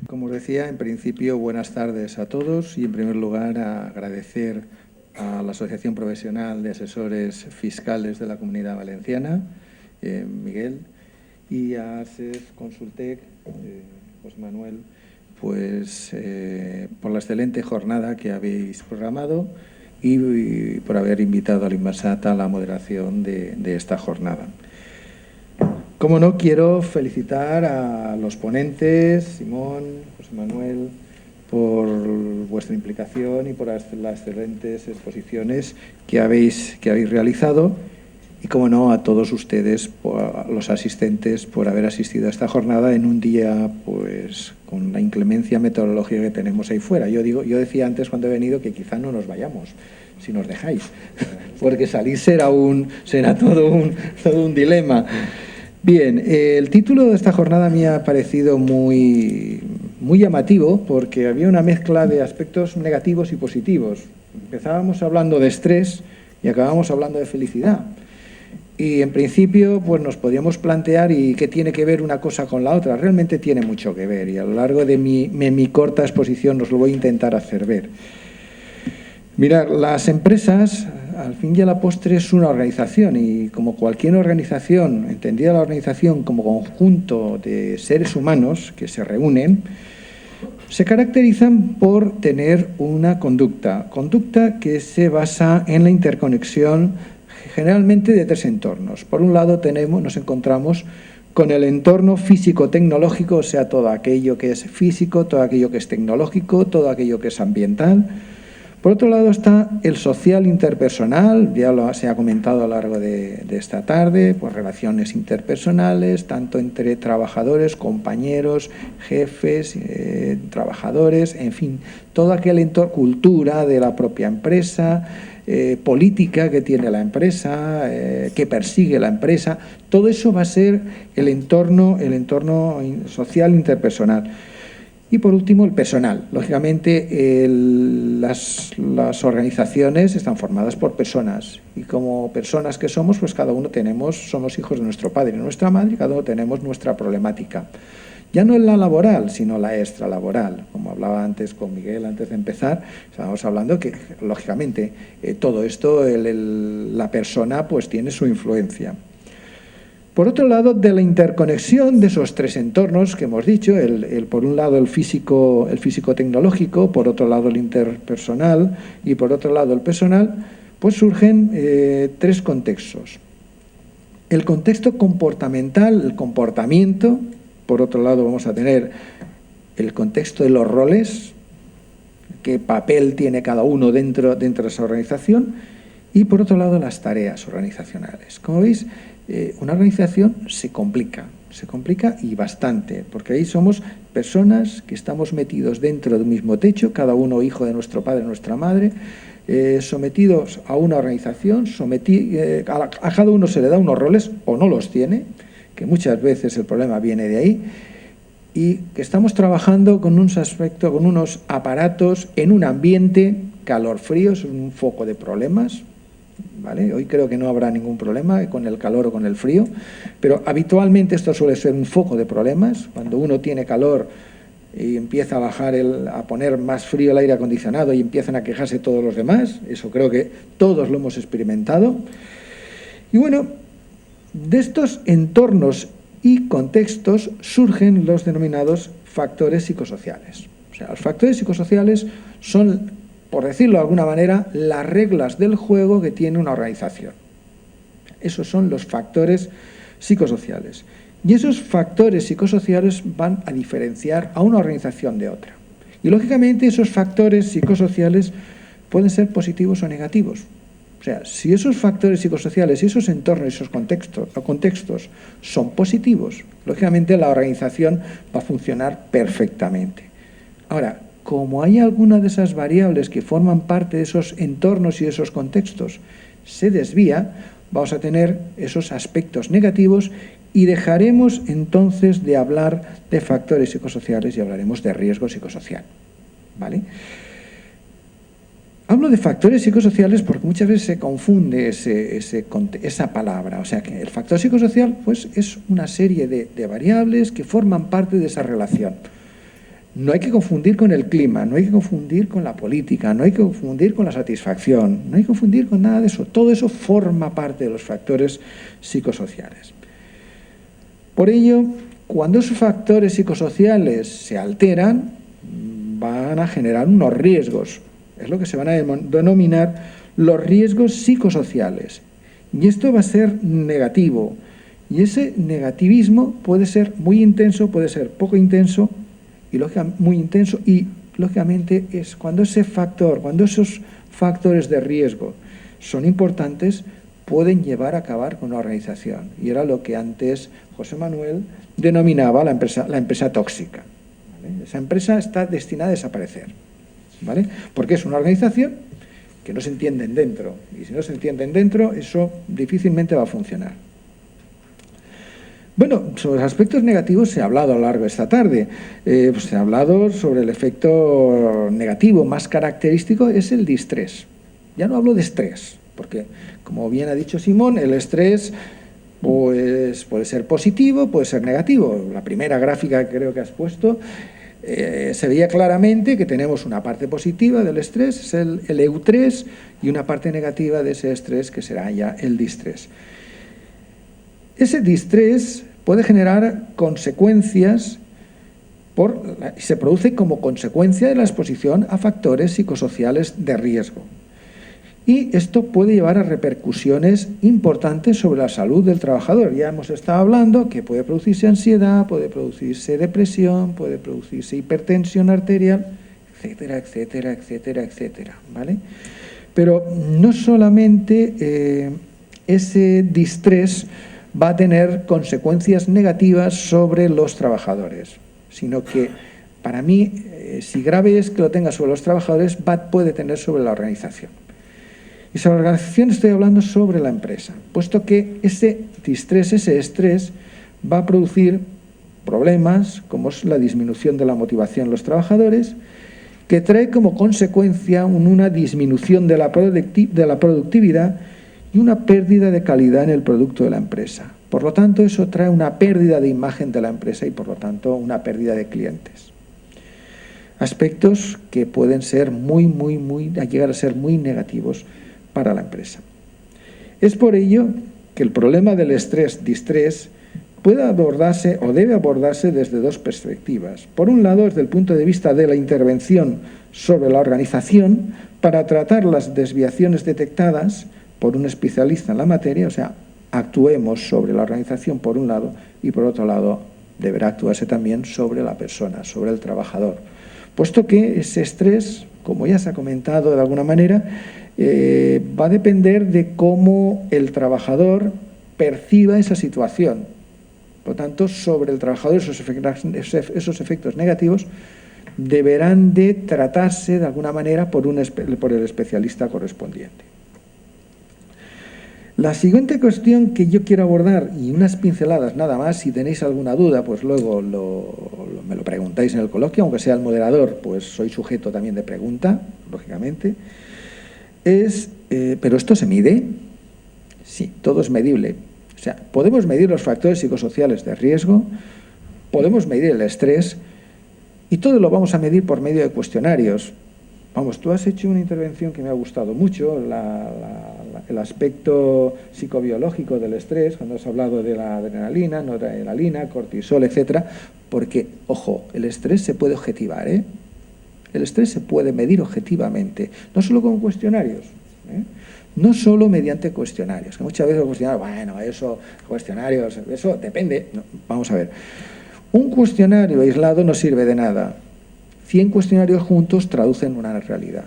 Como os decía, en principio, buenas tardes a todos y, en primer lugar, agradecer a la Asociación Profesional de Asesores Fiscales de la Comunidad Valenciana, Miguel, y a ASEF Consultec, José Manuel, pues por la excelente jornada que habéis programado y por haber invitado al Inmarsat a la moderación de esta jornada. Como no, quiero felicitar a los ponentes, Simón, José Manuel, por vuestra implicación y por las excelentes exposiciones que habéis realizado. Y, como no, a todos ustedes, a los asistentes, por haber asistido a esta jornada en un día pues con la inclemencia meteorológica que tenemos ahí fuera. Yo decía antes cuando he venido que quizá no nos vayamos, si nos dejáis, porque salir será todo un dilema. Bien, el título de esta jornada me ha parecido muy llamativo porque había una mezcla de aspectos negativos y positivos. Empezábamos hablando de estrés y acabábamos hablando de felicidad. Y en principio pues nos podíamos plantear ¿y qué tiene que ver una cosa con la otra? Realmente tiene mucho que ver y a lo largo de mi corta exposición os lo voy a intentar hacer ver. Mirad, las empresas, al fin y a la postre, es una organización y como cualquier organización, entendida la organización como conjunto de seres humanos que se reúnen, se caracterizan por tener una conducta que se basa en la interconexión generalmente de tres entornos. Por un lado nos encontramos con el entorno físico-tecnológico, o sea, todo aquello que es físico, todo aquello que es tecnológico, todo aquello que es ambiental. Por otro lado está el social interpersonal, ya se ha comentado a lo largo de esta tarde, pues relaciones interpersonales, tanto entre trabajadores, compañeros, jefes, trabajadores, en fin, todo aquel entorno, cultura de la propia empresa, política que tiene la empresa, que persigue la empresa, todo eso va a ser el entorno social interpersonal. Y por último, el personal. Lógicamente, las organizaciones están formadas por personas y como personas que somos, pues cada uno somos hijos de nuestro padre y nuestra madre y cada uno tenemos nuestra problemática. Ya no en la laboral, sino la extralaboral. Como hablaba antes con Miguel, antes de empezar, estábamos hablando que, lógicamente, todo esto, la persona pues tiene su influencia. Por otro lado, de la interconexión de esos tres entornos que hemos dicho, por un lado el físico-tecnológico, por otro lado el interpersonal y por otro lado el personal, pues surgen tres contextos. El contexto comportamental, el comportamiento, por otro lado vamos a tener el contexto de los roles, qué papel tiene cada uno dentro de esa organización, y por otro lado las tareas organizacionales. Como veis, una organización se complica y bastante, porque ahí somos personas que estamos metidos dentro de un mismo techo, cada uno hijo de nuestro padre y nuestra madre, sometidos a una organización, a cada uno se le da unos roles o no los tiene, que muchas veces el problema viene de ahí, y que estamos trabajando con unos aparatos en un ambiente calor-frío, es un foco de problemas. ¿Vale? Hoy creo que no habrá ningún problema con el calor o con el frío, pero habitualmente esto suele ser un foco de problemas. Cuando uno tiene calor y empieza a poner más frío el aire acondicionado y empiezan a quejarse todos los demás, eso creo que todos lo hemos experimentado. Y bueno, de estos entornos y contextos surgen los denominados factores psicosociales. O sea, los factores psicosociales son, por decirlo de alguna manera, las reglas del juego que tiene una organización. Esos son los factores psicosociales. Y esos factores psicosociales van a diferenciar a una organización de otra. Y, lógicamente, esos factores psicosociales pueden ser positivos o negativos. O sea, si esos factores psicosociales y esos entornos y esos contextos son positivos, lógicamente la organización va a funcionar perfectamente. Ahora, como hay alguna de esas variables que forman parte de esos entornos y de esos contextos se desvía, vamos a tener esos aspectos negativos y dejaremos entonces de hablar de factores psicosociales y hablaremos de riesgo psicosocial. ¿Vale? Hablo de factores psicosociales porque muchas veces se confunde esa palabra. O sea que el factor psicosocial pues, es una serie de variables que forman parte de esa relación. No hay que confundir con el clima, no hay que confundir con la política, no hay que confundir con la satisfacción, no hay que confundir con nada de eso. Todo eso forma parte de los factores psicosociales. Por ello, cuando esos factores psicosociales se alteran, van a generar unos riesgos. Es lo que se van a denominar los riesgos psicosociales. Y esto va a ser negativo. Y ese negativismo puede ser muy intenso, puede ser poco intenso, y muy intenso, y lógicamente es cuando esos factores de riesgo son importantes, pueden llevar a acabar con una organización. Y era lo que antes José Manuel denominaba la empresa tóxica. ¿Vale? Esa empresa está destinada a desaparecer, ¿vale? Porque es una organización que no se entienden dentro, y si no se entienden dentro, eso difícilmente va a funcionar. Bueno, sobre los aspectos negativos se ha hablado a lo largo de esta tarde. Se ha hablado sobre el efecto negativo más característico, es el distrés. Ya no hablo de estrés, porque, como bien ha dicho Simón, el estrés pues, puede ser positivo, puede ser negativo. La primera gráfica que creo que has puesto se veía claramente que tenemos una parte positiva del estrés, es el eustrés, y una parte negativa de ese estrés que será ya el distrés. Ese distrés puede generar consecuencias, se produce como consecuencia de la exposición a factores psicosociales de riesgo. Y esto puede llevar a repercusiones importantes sobre la salud del trabajador. Ya hemos estado hablando que puede producirse ansiedad, puede producirse depresión, puede producirse hipertensión arterial, etcétera, etcétera, etcétera, etcétera, ¿vale? Pero no solamente ese distrés va a tener consecuencias negativas sobre los trabajadores, sino que, para mí, si grave es que lo tenga sobre los trabajadores, puede tener sobre la organización. Y sobre la organización estoy hablando sobre la empresa, puesto que ese distrés, ese estrés, va a producir problemas, como es la disminución de la motivación de los trabajadores, que trae como consecuencia una disminución de la productividad y una pérdida de calidad en el producto de la empresa. Por lo tanto, eso trae una pérdida de imagen de la empresa y, por lo tanto, una pérdida de clientes. Aspectos que pueden ser llegar a ser muy negativos para la empresa. Es por ello que el problema del distrés puede abordarse o debe abordarse desde dos perspectivas. Por un lado, desde el punto de vista de la intervención sobre la organización para tratar las desviaciones detectadas por un especialista en la materia, o sea, actuemos sobre la organización por un lado, y por otro lado deberá actuarse también sobre la persona, sobre el trabajador, puesto que ese estrés, como ya se ha comentado de alguna manera, va a depender de cómo el trabajador perciba esa situación. Por lo tanto, sobre el trabajador esos efectos negativos deberán de tratarse de alguna manera por el especialista correspondiente. La siguiente cuestión que yo quiero abordar, y unas pinceladas nada más, si tenéis alguna duda, pues luego me lo preguntáis en el coloquio, aunque sea el moderador, pues soy sujeto también de pregunta, lógicamente, ¿pero esto se mide? Sí, todo es medible. O sea, podemos medir los factores psicosociales de riesgo, podemos medir el estrés, y todo lo vamos a medir por medio de cuestionarios. Vamos, tú has hecho una intervención que me ha gustado mucho, el aspecto psicobiológico del estrés, cuando has hablado de la adrenalina, noradrenalina, cortisol, etcétera, porque, ojo, el estrés se puede objetivar, ¿eh? El estrés se puede medir objetivamente, no solo con cuestionarios, no solo mediante cuestionarios, que muchas veces los cuestionarios, bueno, cuestionarios, eso depende. No, vamos a ver, un cuestionario aislado no sirve de nada. 100 cuestionarios juntos traducen una realidad,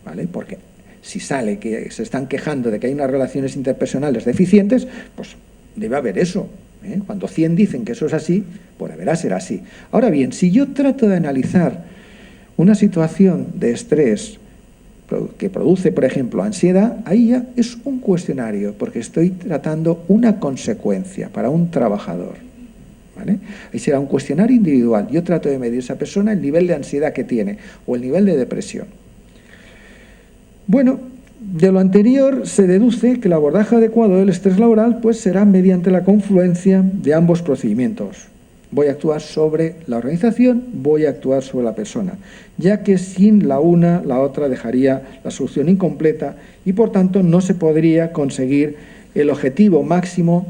¿vale? Porque si sale que se están quejando de que hay unas relaciones interpersonales deficientes, pues debe haber eso, ¿eh? Cuando 100 dicen que eso es así, pues deberá ser así. Ahora bien, si yo trato de analizar una situación de estrés que produce, por ejemplo, ansiedad, ahí ya es un cuestionario, porque estoy tratando una consecuencia para un trabajador, ¿vale? Ahí será un cuestionario individual. Yo trato de medir a esa persona el nivel de ansiedad que tiene o el nivel de depresión. Bueno, de lo anterior se deduce que el abordaje adecuado del estrés laboral pues será mediante la confluencia de ambos procedimientos. voy a actuar sobre la organización, voy a actuar sobre la persona, ya que sin la una, la otra dejaría la solución incompleta y, por tanto, no se podría conseguir el objetivo máximo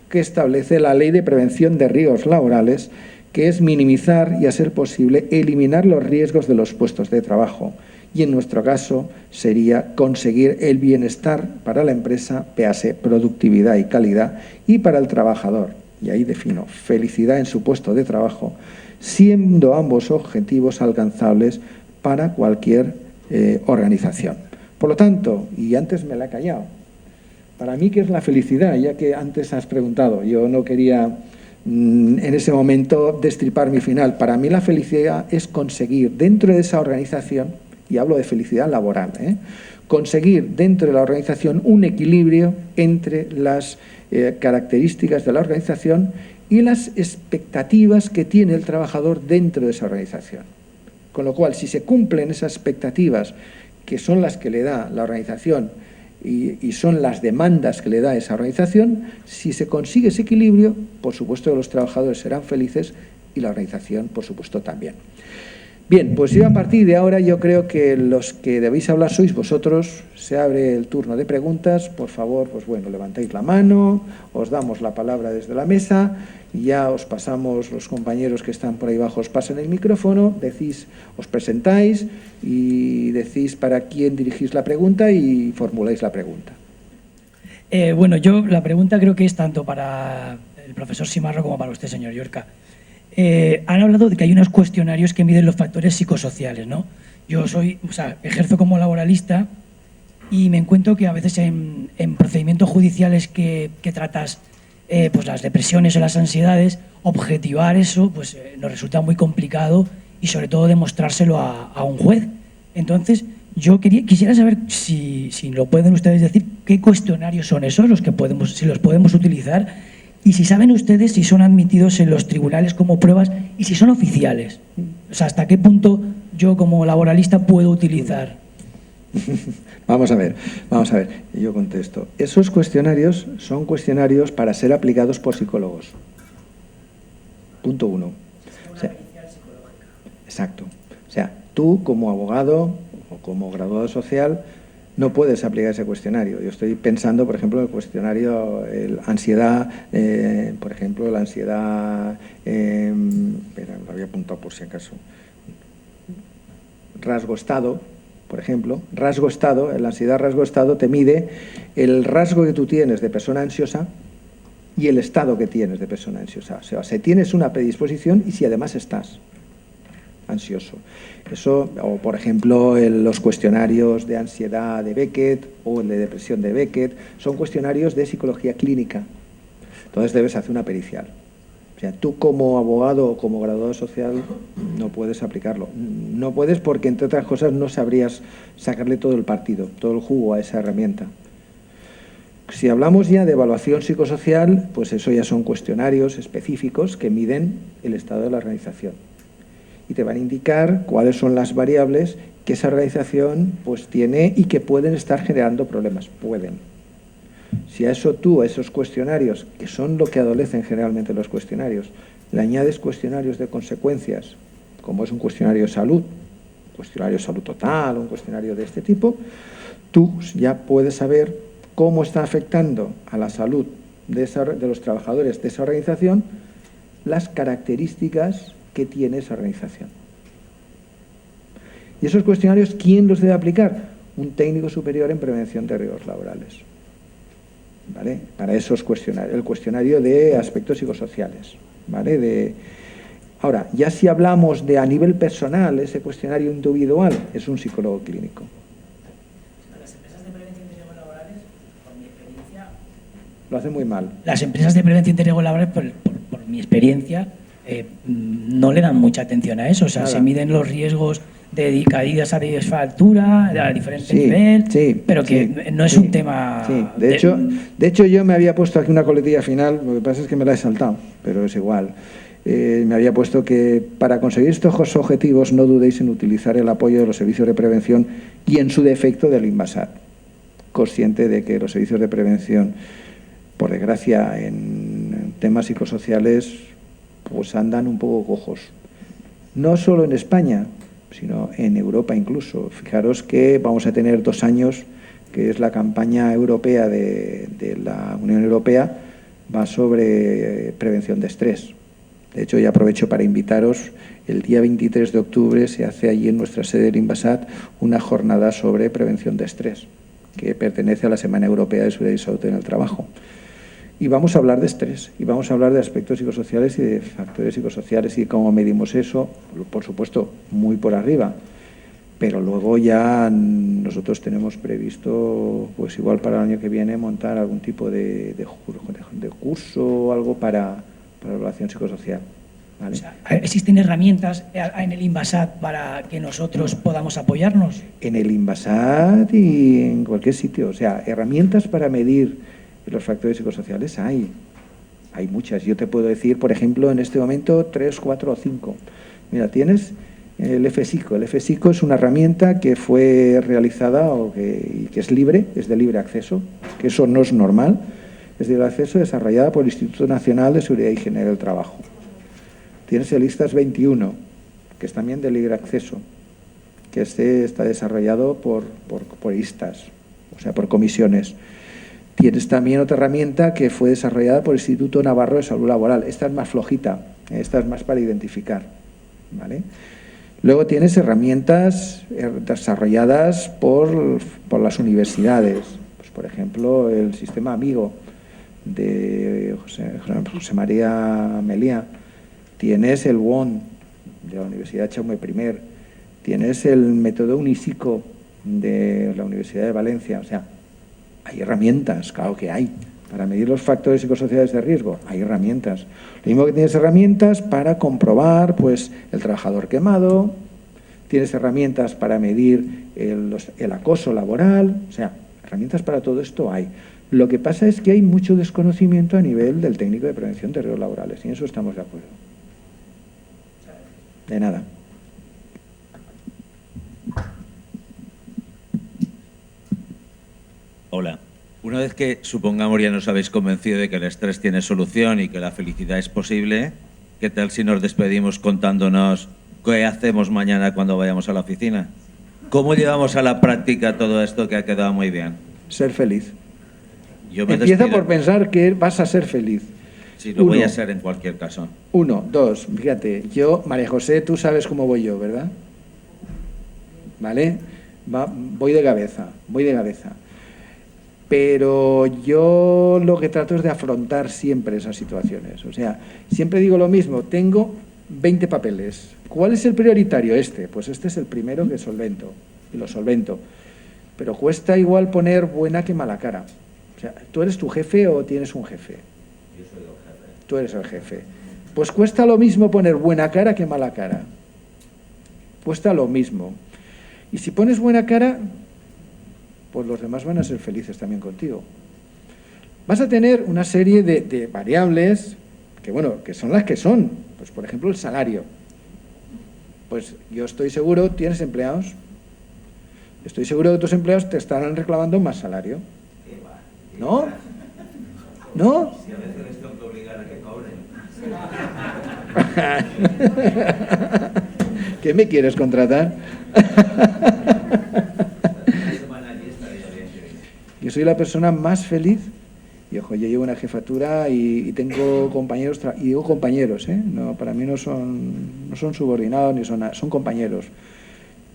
que establece la Ley de Prevención de Riesgos Laborales, que es minimizar y, a ser posible, eliminar los riesgos de los puestos de trabajo. Y en nuestro caso sería conseguir el bienestar para la empresa, véase productividad y calidad, y para el trabajador. Y ahí defino felicidad en su puesto de trabajo, siendo ambos objetivos alcanzables para cualquier organización. Por lo tanto, y antes me la he callado, para mí, ¿qué es la felicidad? Ya que antes has preguntado, yo no quería en ese momento destripar mi final. Para mí la felicidad es conseguir dentro de esa organización, y hablo de felicidad laboral, conseguir dentro de la organización un equilibrio entre las características de la organización y las expectativas que tiene el trabajador dentro de esa organización. Con lo cual, si se cumplen esas expectativas, que son las que le da la organización y son las demandas que le da esa organización, si se consigue ese equilibrio, por supuesto que los trabajadores serán felices y la organización, por supuesto, también. Bien, pues yo a partir de ahora yo creo que los que debéis hablar sois vosotros. Se abre el turno de preguntas. Por favor, pues bueno, levantáis la mano, os damos la palabra desde la mesa y ya os pasamos, los compañeros que están por ahí abajo os pasan el micrófono, decís, os presentáis y decís para quién dirigís la pregunta y formuláis la pregunta. Bueno, yo la pregunta creo que es tanto para el profesor Simarro como para usted, señor Llorca. Han hablado de que hay unos cuestionarios que miden los factores psicosociales, ¿no? Yo ejerzo como laboralista y me encuentro que a veces en procedimientos judiciales que tratas pues las depresiones o las ansiedades, objetivar eso pues nos resulta muy complicado y sobre todo demostrárselo a un juez. Entonces, yo quisiera saber si lo pueden ustedes decir, qué cuestionarios son esos, si los podemos utilizar. Y si saben ustedes si son admitidos en los tribunales como pruebas y si son oficiales. O sea, ¿hasta qué punto yo como laboralista puedo utilizar? Vamos a ver. Yo contesto. Esos cuestionarios son cuestionarios para ser aplicados por psicólogos. Punto 1. O sea, exacto. O sea, tú como abogado o como graduado social no puedes aplicar ese cuestionario. Yo estoy pensando, por ejemplo, en el cuestionario ansiedad, por ejemplo, la ansiedad, espera, lo había apuntado por si acaso, rasgo-estado, por ejemplo, rasgo-estado, la ansiedad rasgo-estado te mide el rasgo que tú tienes de persona ansiosa y el estado que tienes de persona ansiosa. O sea, si tienes una predisposición y si además estás ansioso. Eso, o por ejemplo, los cuestionarios de ansiedad de Beckett o el de depresión de Beckett, son cuestionarios de psicología clínica. Entonces debes hacer una pericial. O sea, tú como abogado o como graduado social no puedes aplicarlo. No puedes porque, entre otras cosas, no sabrías sacarle todo el partido, todo el jugo a esa herramienta. Si hablamos ya de evaluación psicosocial, pues eso ya son cuestionarios específicos que miden el estado de la organización. Y te van a indicar cuáles son las variables que esa organización pues tiene y que pueden estar generando problemas. Pueden. Si a eso tú, a esos cuestionarios, que son lo que adolecen generalmente los cuestionarios, le añades cuestionarios de consecuencias, como es un cuestionario de salud, un cuestionario de salud total, un cuestionario de este tipo, tú ya puedes saber cómo está afectando a la salud de los trabajadores de esa organización las características que tiene esa organización. Y esos cuestionarios, ¿quién los debe aplicar? Un técnico superior en prevención de riesgos laborales. ¿Vale? Para esos cuestionarios, el cuestionario de aspectos psicosociales. ¿Vale? Ahora, ya si hablamos de a nivel personal, ese cuestionario individual es un psicólogo clínico. Las empresas de prevención de riesgos laborales, por mi experiencia... Lo hacen muy mal. Las empresas de prevención de riesgos laborales, por mi experiencia, no le dan mucha atención a eso. O sea, Nada. se miden los riesgos de caídas a desfactura, a diferente nivel, pero que no es un tema... Sí, de hecho yo me había puesto aquí una coletilla final, lo que pasa es que me la he saltado, pero es igual. Me había puesto que para conseguir estos objetivos no dudéis en utilizar el apoyo de los servicios de prevención y en su defecto del INVASAT. Consciente de que los servicios de prevención, por desgracia, en temas psicosociales, pues andan un poco cojos. No solo en España, sino en Europa incluso. Fijaros que vamos a tener 2 años, que es la campaña europea de la Unión Europea, va sobre prevención de estrés. De hecho, ya aprovecho para invitaros, el día 23 de octubre se hace allí en nuestra sede del Inbasat una jornada sobre prevención de estrés, que pertenece a la Semana Europea de Seguridad y Salud en el Trabajo. Y vamos a hablar de estrés, y vamos a hablar de aspectos psicosociales y de factores psicosociales y cómo medimos eso, por supuesto, muy por arriba. Pero luego ya nosotros tenemos previsto, pues igual para el año que viene, montar algún tipo de curso o algo para evaluación psicosocial. ¿Vale? O sea, ¿existen herramientas en el Inbasat para que nosotros podamos apoyarnos? En el Inbasat y en cualquier sitio. O sea, herramientas para medir los factores psicosociales hay muchas. Yo te puedo decir, por ejemplo, en este momento 3, 4 o 5. Mira, tienes el FSICO. El FSICO es una herramienta que fue realizada y que es libre, es de libre acceso, que eso no es normal, es de libre acceso, desarrollada por el Instituto Nacional de Seguridad y Higiene del Trabajo. Tienes el ISTAS 21, que es también de libre acceso, que está desarrollado por ISTAS, o sea, por comisiones. Tienes también otra herramienta que fue desarrollada por el Instituto Navarro de Salud Laboral. Esta es más flojita, esta es más para identificar, ¿vale? Luego tienes herramientas desarrolladas por las universidades. Pues, por ejemplo, el sistema Amigo de José María Meliá. Tienes el WON de la Universidad Jaume I. Tienes el método Unisico de la Universidad de Valencia. O sea, hay herramientas, claro que hay, para medir los factores psicosociales de riesgo. Hay herramientas. Lo mismo que tienes herramientas para comprobar, pues, el trabajador quemado. Tienes herramientas para medir el acoso laboral. O sea, herramientas para todo esto hay. Lo que pasa es que hay mucho desconocimiento a nivel del técnico de prevención de riesgos laborales, y en eso estamos de acuerdo. De nada. Hola. Una vez que, supongamos, ya nos habéis convencido de que el estrés tiene solución y que la felicidad es posible, ¿qué tal si nos despedimos contándonos qué hacemos mañana cuando vayamos a la oficina? ¿Cómo llevamos a la práctica todo esto que ha quedado muy bien? Ser feliz. Yo me Empieza despido. por pensar que vas a ser feliz. Sí, lo voy a ser en cualquier caso. 1, 2, fíjate, yo, María José, tú sabes cómo voy yo, ¿verdad? ¿Vale? Voy de cabeza. Pero yo lo que trato es de afrontar siempre esas situaciones. O sea, siempre digo lo mismo, tengo 20 papeles. ¿Cuál es el prioritario? Pues este es el primero que solvento, y lo solvento. Pero cuesta igual poner buena que mala cara. O sea, ¿tú eres tu jefe o tienes un jefe? Yo soy el jefe. Tú eres el jefe. Pues cuesta lo mismo poner buena cara que mala cara. Cuesta lo mismo. Y si pones buena cara, pues los demás van a ser felices también contigo. Vas a tener una serie de variables que son las que son. Pues, por ejemplo, el salario. Pues yo estoy seguro, ¿tienes empleados? Estoy seguro que tus empleados te estarán reclamando más salario. ¿No? ¿No? Si a veces les tengo que obligar a que cobren. ¿Qué me quieres contratar? Yo soy la persona más feliz. Y ojo, yo llevo una jefatura y tengo compañeros, y digo compañeros, no, para mí no son subordinados ni son compañeros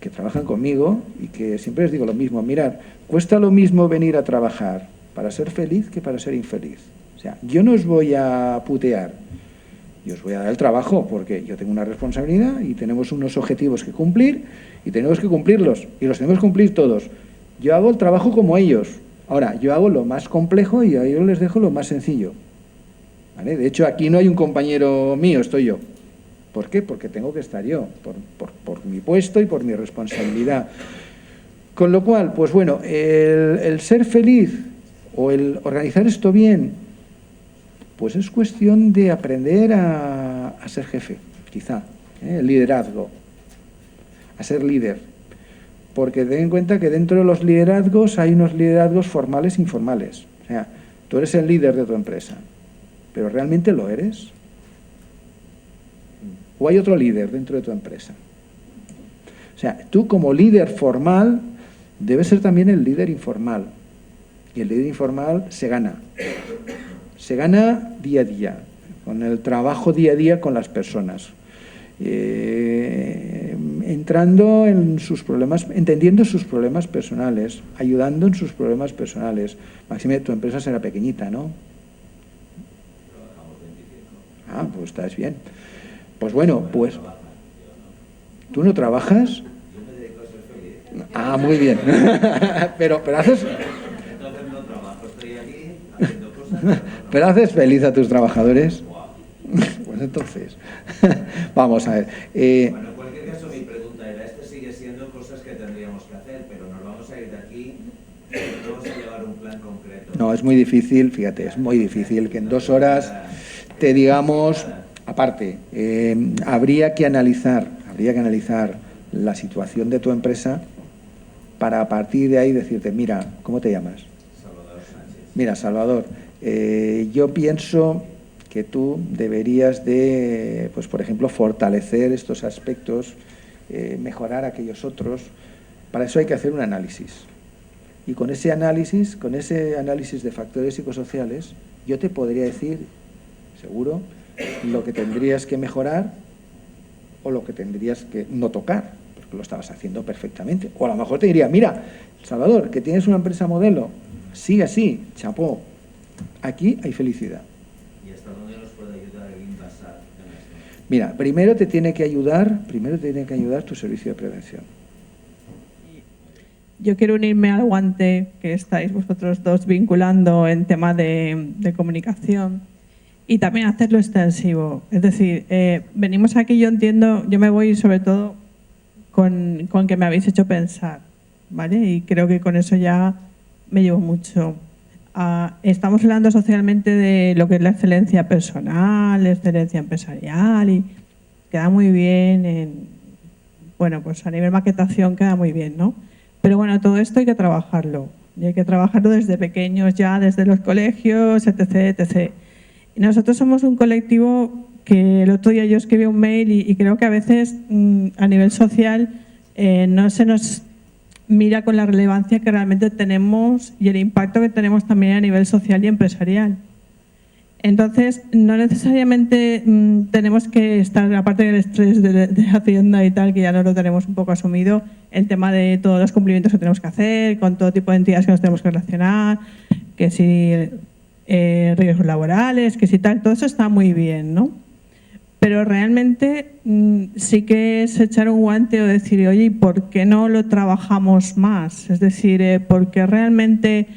que trabajan conmigo y que siempre les digo lo mismo. Mirad, cuesta lo mismo venir a trabajar para ser feliz que para ser infeliz. O sea, yo no os voy a putear, yo os voy a dar el trabajo porque yo tengo una responsabilidad y tenemos unos objetivos que cumplir y tenemos que cumplirlos y los tenemos que cumplir todos. Yo hago el trabajo como ellos. Ahora, yo hago lo más complejo y a ellos les dejo lo más sencillo. ¿Vale? De hecho, aquí no hay un compañero mío, estoy yo. ¿Por qué? Porque tengo que estar yo, por mi puesto y por mi responsabilidad. Con lo cual, pues bueno, el ser feliz o el organizar esto bien, pues es cuestión de aprender a ser jefe, quizá, el liderazgo, a ser líder. Porque ten en cuenta que dentro de los liderazgos hay unos liderazgos formales e informales. O sea, tú eres el líder de tu empresa, pero ¿realmente lo eres? ¿O hay otro líder dentro de tu empresa? O sea, tú como líder formal debes ser también el líder informal. Y el líder informal se gana. Se gana día a día, con el trabajo día a día con las personas. Entrando en sus problemas, entendiendo sus problemas personales, ayudando en sus problemas personales. Máxime, tu empresa será pequeñita, ¿no? Ah, pues estás bien. Pues bueno, pues... ¿Tú no trabajas? Ah, muy bien. pero haces... ¿Pero haces feliz a tus trabajadores? Pues entonces, vamos a ver. Bueno, en cualquier caso, mi pregunta era, sigue siendo cosas que tendríamos que hacer, pero nos vamos a ir de aquí, no vamos a llevar un plan concreto. No, es muy difícil, fíjate, es muy difícil que en 2 horas te digamos, aparte, habría que analizar la situación de tu empresa para a partir de ahí decirte, mira, ¿cómo te llamas? Salvador Sánchez. Mira, Salvador, yo pienso que tú deberías de, pues por ejemplo, fortalecer estos aspectos, mejorar aquellos otros. Para eso hay que hacer un análisis. Y con ese análisis de factores psicosociales, yo te podría decir, seguro, lo que tendrías que mejorar o lo que tendrías que no tocar, porque lo estabas haciendo perfectamente. O a lo mejor te diría, mira, Salvador, que tienes una empresa modelo, sigue así, chapó, aquí hay felicidad. ¿Y hasta dónde nos puede ayudar el Inbasar en esto? Mira, primero te tiene que ayudar tu servicio de prevención. Yo quiero unirme al guante que estáis vosotros dos vinculando en tema de comunicación y también hacerlo extensivo. Es decir, venimos aquí, yo entiendo, yo me voy sobre todo con que me habéis hecho pensar, ¿vale? Y creo que con eso ya me llevo mucho. Estamos hablando socialmente de lo que es la excelencia personal, la excelencia empresarial y queda muy bien, bueno, pues a nivel maquetación queda muy bien, ¿no? Pero bueno, todo esto hay que trabajarlo. Y hay que trabajarlo desde pequeños ya, desde los colegios, etc., etc. Y nosotros somos un colectivo que el otro día yo escribí un mail y creo que a veces a nivel social no se nos mira con la relevancia que realmente tenemos y el impacto que tenemos también a nivel social y empresarial. Entonces, no necesariamente tenemos que estar, aparte del estrés de Hacienda y tal, que ya no lo tenemos un poco asumido, el tema de todos los cumplimientos que tenemos que hacer, con todo tipo de entidades que nos tenemos que relacionar, que si riesgos laborales, que si tal, todo eso está muy bien, ¿no? Pero realmente sí que es echar un guante o decir, oye, ¿y por qué no lo trabajamos más? Es decir, porque realmente,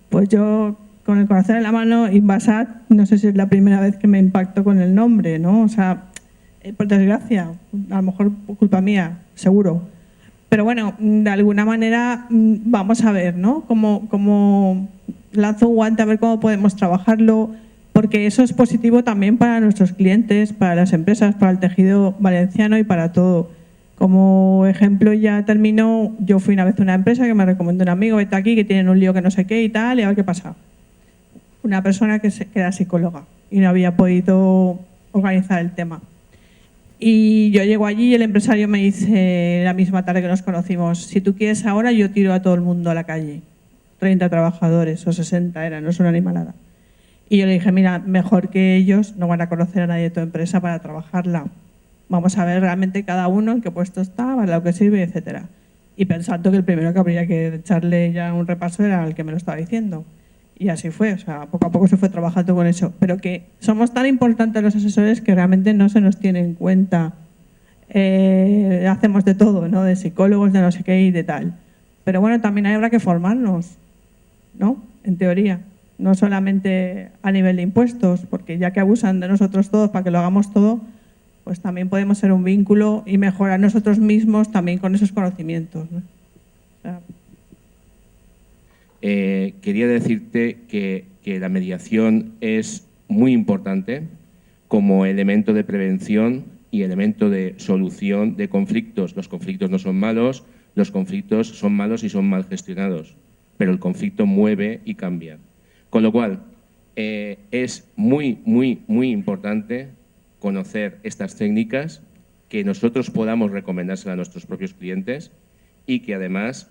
pues yo, con el corazón en la mano, Inbasat, no sé si es la primera vez que me impacto con el nombre, ¿no? O sea, por desgracia, a lo mejor por culpa mía, seguro. Pero bueno, de alguna manera vamos a ver, ¿no? Cómo lanzo un guante a ver cómo podemos trabajarlo, porque eso es positivo también para nuestros clientes, para las empresas, para el tejido valenciano y para todo. Como ejemplo, ya termino, yo fui una vez a una empresa que me recomendó un amigo, vete aquí, que tienen un lío que no sé qué y tal, y a ver qué pasa. Una persona que era psicóloga y no había podido organizar el tema. Y yo llego allí y el empresario me dice la misma tarde que nos conocimos, si tú quieres ahora yo tiro a todo el mundo a la calle. 30 trabajadores o 60 eran, no es una animalada. Y yo le dije, mira, mejor que ellos no van a conocer a nadie de tu empresa para trabajarla. Vamos a ver realmente cada uno en qué puesto está, para lo que sirve, etcétera. Y pensando que el primero que habría que echarle ya un repaso era el que me lo estaba diciendo. Y así fue, o sea, poco a poco se fue trabajando con eso. Pero que somos tan importantes los asesores que realmente no se nos tiene en cuenta. Hacemos de todo, ¿no? De psicólogos, de no sé qué y de tal. Pero bueno, también habrá que formarnos, ¿no? En teoría. No solamente a nivel de impuestos, porque ya que abusan de nosotros todos para que lo hagamos todo, pues también podemos ser un vínculo y mejorar nosotros mismos también con esos conocimientos, ¿no? O sea, quería decirte que la mediación es muy importante como elemento de prevención y elemento de solución de conflictos. Los conflictos no son malos, los conflictos son malos y son mal gestionados, pero el conflicto mueve y cambia. Con lo cual, es muy, muy, muy importante conocer estas técnicas, que nosotros podamos recomendárselas a nuestros propios clientes y que además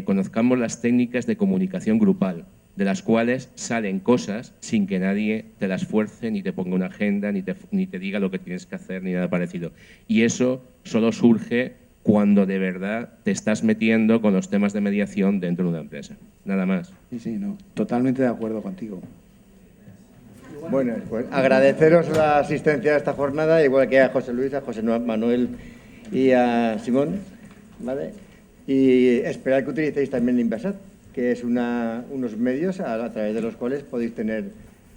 conozcamos las técnicas de comunicación grupal, de las cuales salen cosas sin que nadie te las fuerce, ni te ponga una agenda, ni te diga lo que tienes que hacer, ni nada parecido. Y eso solo surge cuando de verdad te estás metiendo con los temas de mediación dentro de una empresa. Nada más. Sí, no, totalmente de acuerdo contigo. Bueno, pues agradeceros la asistencia a esta jornada, igual que a José Luis, a José Manuel y a Simón, ¿vale? Y esperar que utilicéis también Inversat, que es unos medios a través de los cuales podéis tener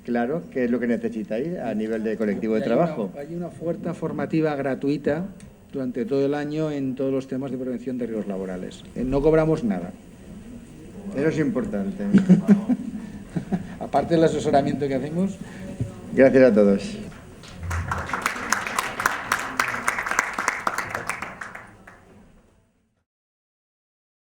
claro qué es lo que necesitáis a nivel de colectivo de trabajo. Hay una oferta formativa gratuita durante todo el año en todos los temas de prevención de riesgos laborales. No cobramos nada. Eso es importante. Aparte del asesoramiento que hacemos. Gracias a todos.